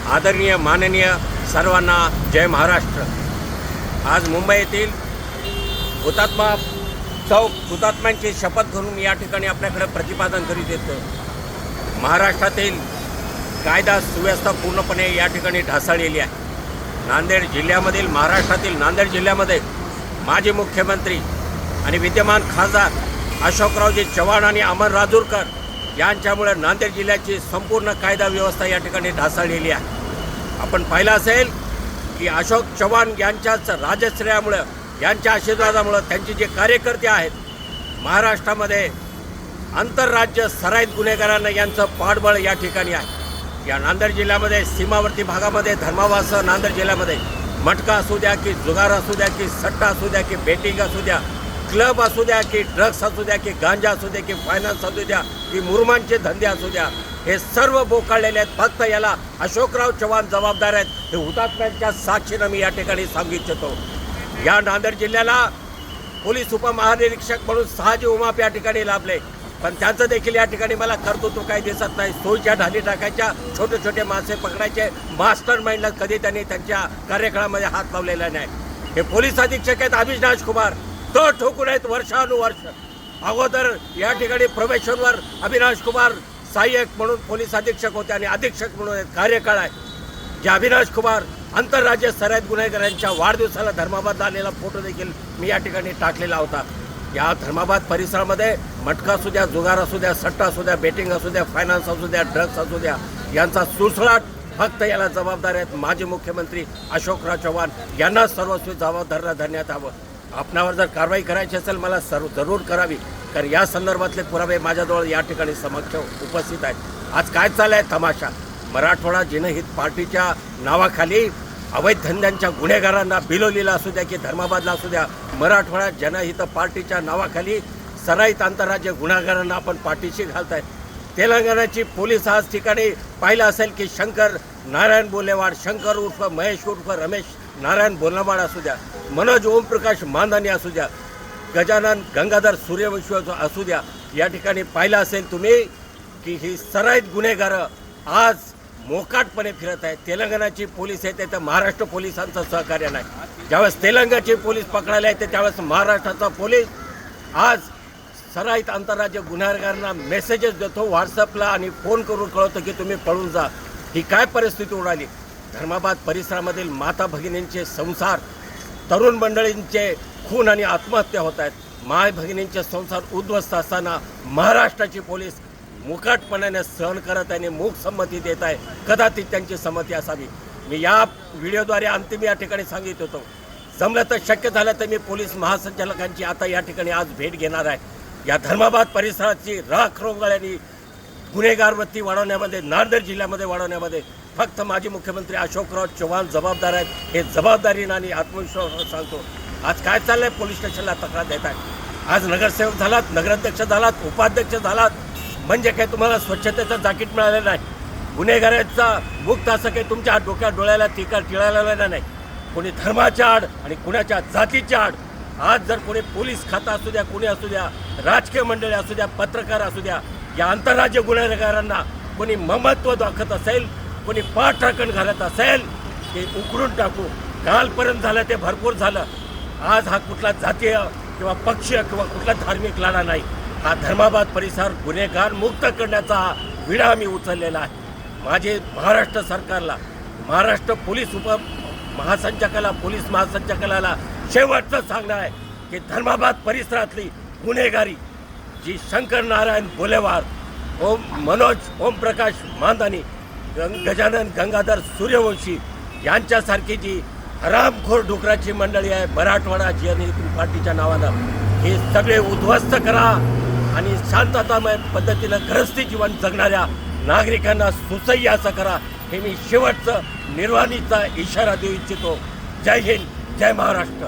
आदरणीय माननीय सर्वांना जय महाराष्ट्र। आज मुंबई येथील हुतात्मा चौक हुतात्म्यांची शपथ घेऊन या ठिकाणी आपल्याकडे प्रतिपादन करीत येतो। महाराष्ट्रातील कायदा सुव्यवस्था पूर्णपणे या ठिकाणी ढासळलेली आहे। नांदेड जिल्ह्यामधील महाराष्ट्रातील नांदेड जिल्ह्यामध्ये माजी मुख्यमंत्री आणि विद्यमान खासदार अशोकरावजी चव्हाण आणि अमर राजूरकर यांच्यामुळे नांदेड जिल्ह्याची संपूर्ण कायदा व्यवस्था या ठिकाणी ढासळलेली आहे। आपण पाहिलं असेल की अशोक चव्हाण यांच्याच राजश्रेयामुळे, यांच्या आशीर्वादामुळे त्यांचे जे कार्यकर्ते आहेत महाराष्ट्रामध्ये आंतरराज्य सराईत गुन्हेगारांना यांचं पाठबळ या ठिकाणी आहे। या नांदेड जिल्ह्यामध्ये सीमावर्ती भागामध्ये धर्माबाद नांदेड जिल्ह्यामध्ये मटका असू द्या की जुगार असू द्या की सट्टा असू द्या की बेटिंग असू द्या, क्लब असू द्या की ड्रग्स असू द्या की गांजा असू द्या की फायनान्स असू द्या की मुरमांचे धंदे असू द्या, हे सर्व बोकाळलेले आहेत। फक्त याला अशोकराव चव्हाण जबाबदार आहेत। हे हुतात्म्यांच्या साक्षीनं मी या ठिकाणी सांगू इच्छितो। या नांदेड जिल्ह्याला पोलीस उपमहानिरीक्षक म्हणून 6 उमाप या ठिकाणी लाभले, पण त्यांचं देखील या ठिकाणी मला कर्तृत्व काही दिसत नाही। सोयीच्या ढाली टाकायच्या, छोटे छोटे मासे पकडायचे, मास्टर माइंडला कधी त्यांनी त्यांच्या कार्यकाळामध्ये हात लावलेला नाही। हे पोलीस अधीक्षक आहेत अविनाश कुमार, तो ठोकून आहेत वर्षानुवर्ष। अगोदर या ठिकाणी प्रोबेशनवर अविनाश कुमार सहाय्यक म्हणून पोलीस अधीक्षक होते आणि अधीक्षक म्हणून कार्यकाळ आहे। जे अविनाश कुमार आंतरराज्य सराईत गुन्हेगारांच्या वाढदिवसाला धर्माबादला आलेला फोटो देखील मी या ठिकाणी टाकलेला होता। या धर्माबाद परिसरामध्ये मटका असू द्या, जुगार असू द्या, सट्टा असू द्या, बेटिंग असू द्या, फायनान्स असू द्या, ड्रग्स असू द्या, यांचा सुळसुळाट फक्त याला जबाबदार आहेत माजी मुख्यमंत्री अशोकराव चव्हाण यांना सर्वस्वी जबाबदार धरण्यात यावं। आपणावर जर कारवाई करायची असेल मला जरूर करावी, कारण या संदर्भातले पुरावे माझ्याजवळ या ठिकाणी समक्ष उपस्थित आहेत। आज काय चाललं आहे तमाशा, मराठवाडा जनहित पार्टीच्या नावाखाली अवैध धंद्यांच्या गुन्हेगारांना बिलोलीला असू द्या की धर्माबादला असू द्या, मराठवाडा जनहित पार्टीच्या नावाखाली सराईत आंतरराज्य गुन्हेगारांना आपण पाठीशी घालतायत। तेलंगणाची पोलीस आज ठिकाणी पाहिलं असेल की शंकर नारायण बोलेवाड, शंकर उर्फ महेश उर्फ रमेश नारायण बोलवाड असू द्या, मनोज ओमप्रकाश मांधानी असू द्या, गजानन गंगाधर सूर्यवंशी असू द्या, या ठिकाणी पाहिलं असेल तुम्ही की ही सराईत गुन्हेगार आज मोकाटपणे फिरत आहेत। तेलंगणाची पोलीस येते तर महाराष्ट्र पोलिसांचं सहकार्य नाही। ज्यावेळेस तेलंगणाची पोलीस पकडायला येते त्यावेळेस महाराष्ट्राचा पोलीस आज सराईत आंतरराज्य गुन्हेगारांना मेसेजेस देतो व्हॉट्सअपला आणि फोन करून कळवतो की तुम्ही पळून जा। ही काय परिस्थिती उडाली। धर्माबाद परिसरामधील माता भगिनींचे संसार, तरुण मंडळींचे खून आणि आत्महत्या होत आहेत। माय भगिनींचे संसार उद्ध्वस्त असताना महाराष्ट्राची पोलीस मुकाटपणाने सहन करत आणि मूक संमती देत आहे। कदाचित त्यांची संमती असावी। मी या व्हिडिओद्वारे अंतिम या ठिकाणी सांगित होतो, जमलं तर शक्य झालं तर मी पोलीस महासंचालकांची आता या ठिकाणी आज भेट घेणार आहे। या धर्माबाद परिसराची राख रोंगळ्यांनी गुन्हेगारवृत्ती वाढवण्यामध्ये, नांदेड जिल्ह्यामध्ये वाढवण्यामध्ये फक्त माजी मुख्यमंत्री अशोकराव चव्हाण जबाबदार आहेत। हे जबाबदारीनं आणि आत्मविश्वासानं सांगतो। आज काय चाललंय, पोलीस स्टेशनला तक्रार देत आहे। आज नगरसेवक झालात, नगराध्यक्ष झालात, उपाध्यक्ष झालात, म्हणजे काय तुम्हाला स्वच्छतेचं जाकीट मिळालेलं नाही। गुन्हेगारांचा मुक्त असं काही तुमच्या डोक्यात डोळ्याला टिळालेला नाही। कोणी धर्माच्या आड आणि कुणाच्या जातीच्या आड आज जर कोणी पोलीस खाता असू द्या, कोणी असू द्या, राजकीय मंडळी असू द्या, पत्रकार असू द्या, या आंतरराज्य गुन्हेगारांना कोणी ममत्व दाखवत असेल, कोणी पाठराखण घालत असेल, ते उकरून टाकू। कालपर्यंत झालं ते भरपूर झालं। आज हा कुठला जातीय किंवा पक्षीय किंवा कुठला धार्मिक लढा नाही। हा धर्माबाद परिसर गुन्हेगार मुक्त करण्याचा विडा मी उचललेला आहे। माझे महाराष्ट्र सरकारला, महाराष्ट्र पोलीस महासंचालकाला, पोलीस महासंचालकाला शेवटचं सांगणं आहे की धर्माबाद परिसरातली गुन्हेगारी जी शंकर नारायण बोलेवार, मनोज ओमप्रकाश मांधानी, गजानन गंगाधर सूर्यवंशी यांच्यासारखी जी हरामखोर डुकराची मंडळी आहे मराठवाडा जनहित पार्टीच्या नावानं, हे सगळे उद्ध्वस्त करा आणि शांततामय पद्धतीनं गृहस्थी जीवन जगणाऱ्या नागरिकांना सुसह्य असं करा। हे मी शेवटचं निर्वाणीचा इशारा देऊ इच्छितो। जय हिंद, जय महाराष्ट्र।